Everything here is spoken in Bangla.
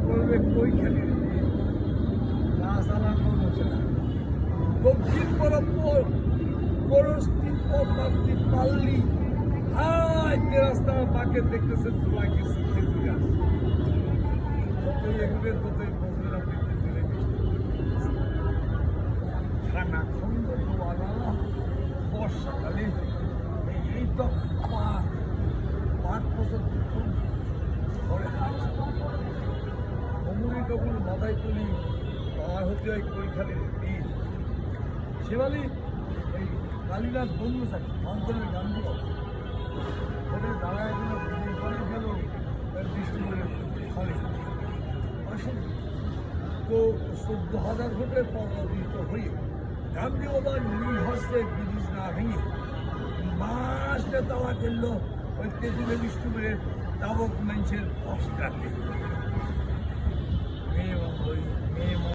করবে কৈখালির না চালানো বসে না দক্ষিণ বরাবর পরস্তিত প্রাপ্তি পাল্লি হাই রাস্তা মাকে দেখতেছেন তোমাকে শিখে দিয়ে যতই এগুলো ততই বছর আপনি খানা খন্দ দোয়ালা বর্ষাকালে এই তো 5 বছর ঘরে অমুরি তখন মাথায় তুলি পাওয়ার হতে হয় কৈখালির দিন শিবালি এই কালীনাথ বন্ধুসাকি অঞ্চলের গানগুলো ওদের দাঁড়ায় করে গেল বৃষ্টি করে ফলে আসুন তো 14,000 ভোটে পরাজিত হয়ে গান্ধীবাবার নীল হস্তে ব্রিটিশ না ভেঙে মাসটা তাওয়া করলো ওই তেঁতুলে বৃষ্টি করে দাবক মানুষের অস্ত্রাতে